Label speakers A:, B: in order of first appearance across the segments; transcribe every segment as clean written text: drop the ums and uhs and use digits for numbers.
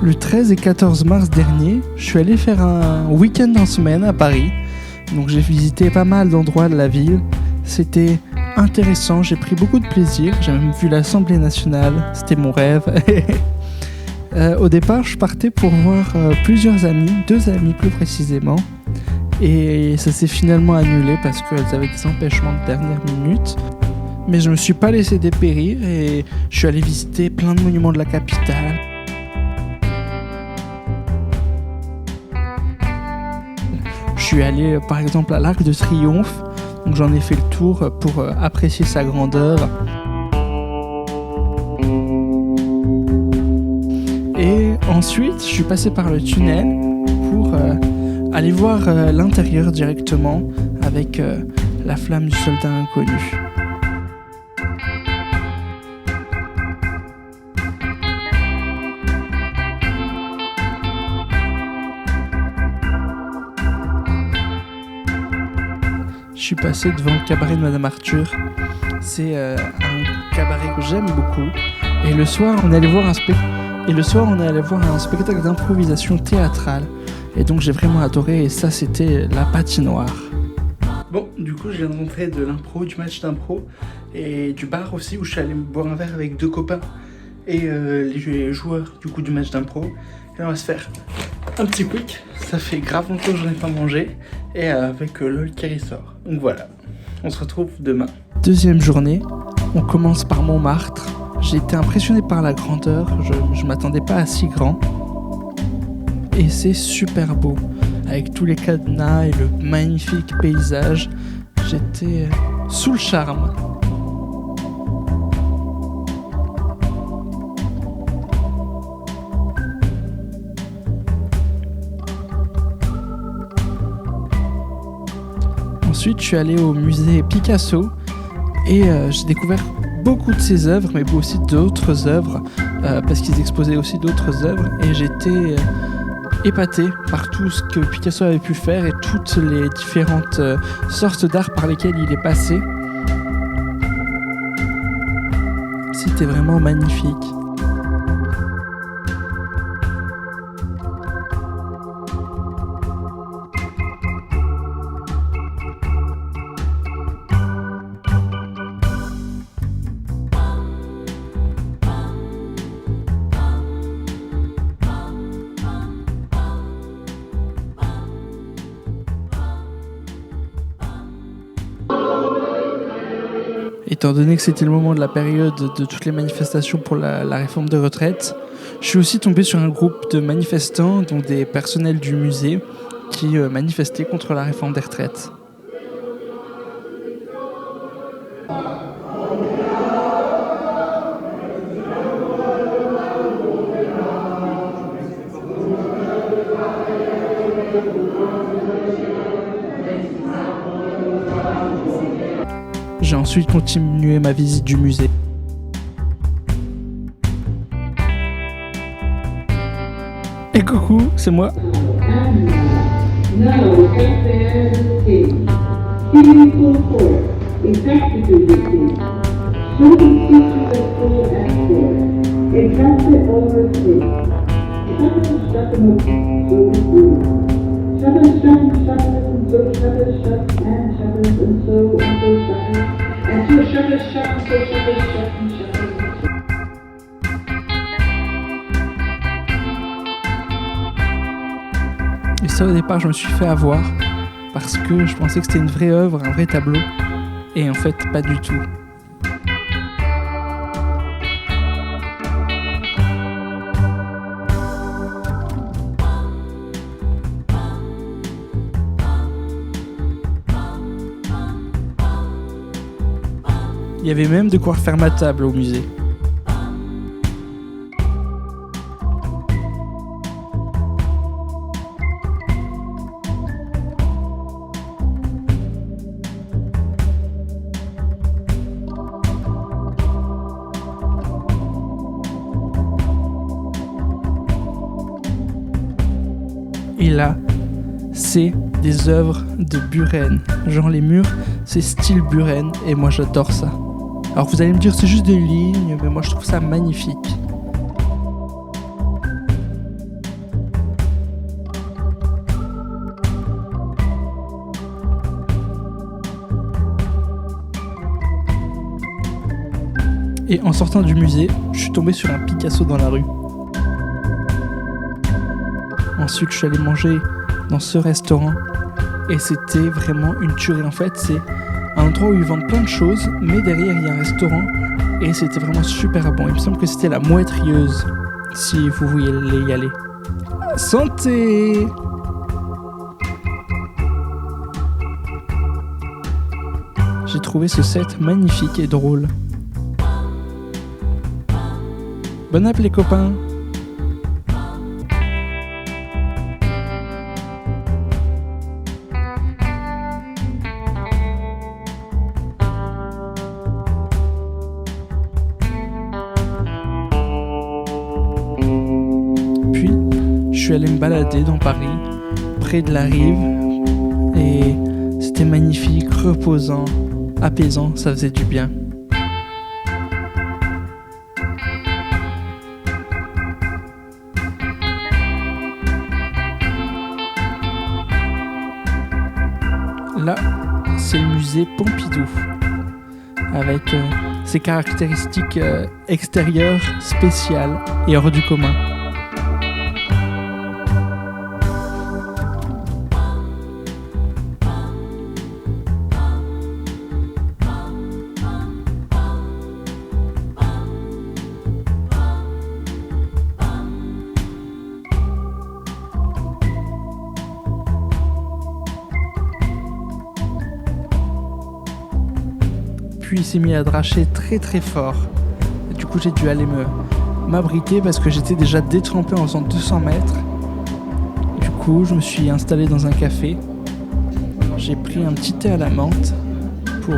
A: Le 13 et 14 mars dernier, je suis allé faire un week-end en semaine à Paris. Donc j'ai visité pas mal d'endroits de la ville. C'était intéressant, j'ai pris beaucoup de plaisir. J'ai même vu l'Assemblée nationale, c'était mon rêve. Au départ, je partais pour voir plusieurs amis, 2 amis plus précisément. Et ça s'est finalement annulé parce qu'elles avaient des empêchements de dernière minute. Mais je me suis pas laissé dépérir et je suis allé visiter plein de monuments de la capitale. Je suis allé par exemple à l'Arc de Triomphe, donc j'en ai fait le tour pour apprécier sa grandeur. Et ensuite, je suis passé par le tunnel pour aller voir l'intérieur directement avec la flamme du soldat inconnu. Je suis passé devant le cabaret de Madame Arthur. C'est un cabaret que j'aime beaucoup. Et le soir, on est allé voir un spectacle d'improvisation théâtrale. Et donc j'ai vraiment adoré. Et ça, c'était la patinoire. Bon, du coup, je viens de rentrer de l'impro, du match d'impro et du bar aussi où je suis allé boire un verre avec 2 copains et les joueurs du coup du match d'impro. Et on va se faire un petit quick. Ça fait grave longtemps que j'en ai pas mangé et avec LOL qui ressort. Donc voilà, on se retrouve demain. Deuxième journée, on commence par Montmartre. J'ai été impressionné par la grandeur, je m'attendais pas à si grand. Et c'est super beau, avec tous les cadenas et le magnifique paysage. J'étais sous le charme. Ensuite, je suis allé au musée Picasso et j'ai découvert beaucoup de ses œuvres, mais aussi d'autres œuvres, parce qu'ils exposaient aussi d'autres œuvres. Et j'étais épaté par tout ce que Picasso avait pu faire et toutes les différentes sortes d'art par lesquelles il est passé. C'était vraiment magnifique. Étant donné que c'était le moment de la période de toutes les manifestations pour la réforme des retraites, je suis aussi tombé sur un groupe de manifestants, dont des personnels du musée, qui manifestaient contre la réforme des retraites. J'ai ensuite continué ma visite du musée. Et coucou, c'est moi. Et ça, au départ, je me suis fait avoir parce que je pensais que c'était une vraie œuvre, un vrai tableau. Et en fait, pas du tout. Il y avait même de quoi refaire ma table au musée. Et là, c'est des œuvres de Buren. Genre les murs, c'est style Buren et moi j'adore ça. Alors vous allez me dire c'est juste des lignes, mais moi je trouve ça magnifique. Et en sortant du musée, je suis tombé sur un Picasso dans la rue. Ensuite, je suis allé manger dans ce restaurant et c'était vraiment une tuerie. En fait, c'est un endroit où ils vendent plein de choses, mais derrière, il y a un restaurant et c'était vraiment super bon. Il me semble que c'était la Mouette Rieuse, si vous voulez y aller. Santé! J'ai trouvé ce set magnifique et drôle. Bon app les copains! Puis, je suis allé me balader dans Paris, près de la Rive, et c'était magnifique, reposant, apaisant, ça faisait du bien. Là, c'est le musée Pompidou, avec ses caractéristiques extérieures spéciales et hors du commun. Puis il s'est mis à dracher très très fort. Et du coup j'ai dû aller m'abriter parce que j'étais déjà détrempé en faisant 200 mètres. Du coup je me suis installé dans un café. J'ai pris un petit thé à la menthe pour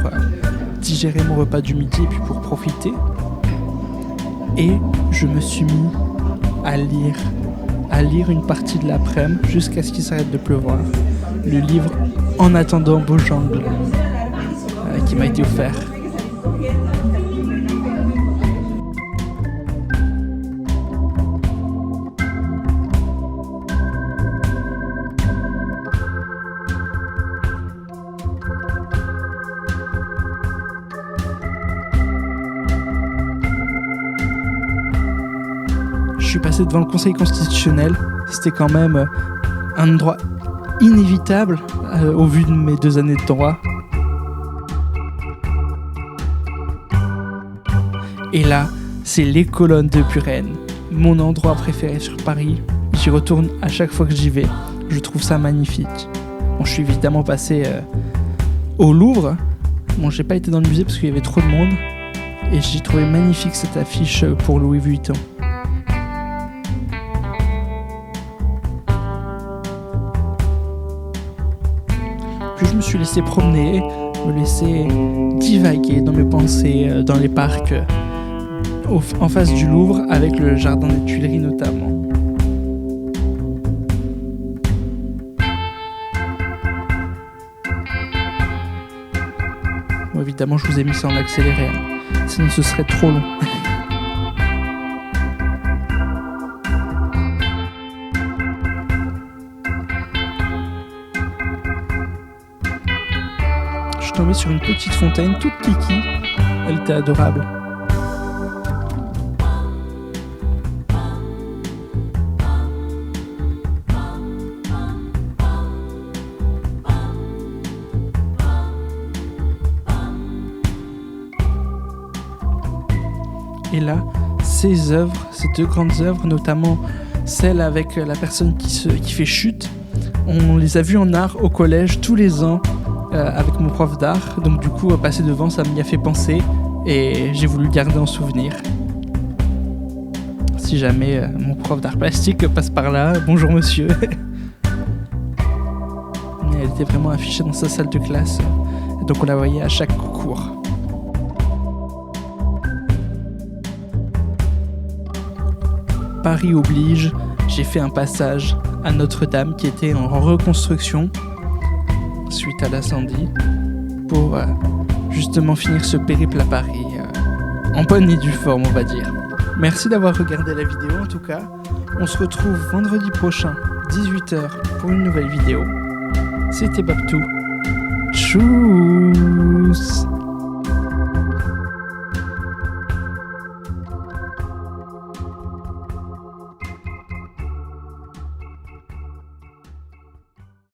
A: digérer mon repas du midi et puis pour profiter. Et je me suis mis à lire une partie de l'après-midi jusqu'à ce qu'il s'arrête de pleuvoir. Le livre En attendant Beaujangle qui m'a été offert. Je suis passé devant le Conseil constitutionnel. C'était quand même un endroit inévitable au vu de mes 2 années de droit. Et là, c'est les colonnes de Buren, mon endroit préféré sur Paris. J'y retourne à chaque fois que j'y vais. Je trouve ça magnifique. Bon, je suis évidemment passé au Louvre. Bon, j'ai pas été dans le musée parce qu'il y avait trop de monde. Et j'ai trouvé magnifique cette affiche pour Louis Vuitton. Puis je me suis laissé promener, me laisser divaguer dans mes pensées, dans les parcs en face du Louvre, avec le jardin des Tuileries notamment. Bon, évidemment, je vous ai mis ça en accéléré, sinon ce serait trop long. Je suis tombé sur une petite fontaine toute kiki, elle était adorable. Et là, ces 2 grandes œuvres, notamment celle avec la personne qui fait chute, on les a vues en art au collège tous les ans avec mon prof d'art. Donc du coup, passer devant, ça m'y a fait penser et j'ai voulu le garder en souvenir. Si jamais mon prof d'art plastique passe par là, bonjour monsieur. Elle était vraiment affichée dans sa salle de classe, donc on la voyait à chaque cours. Paris oblige, j'ai fait un passage à Notre-Dame qui était en reconstruction suite à l'incendie pour justement finir ce périple à Paris en bonne et due forme, on va dire. Merci d'avoir regardé la vidéo en tout cas. On se retrouve vendredi prochain, 18h, pour une nouvelle vidéo. C'était Babtou. Tchuss!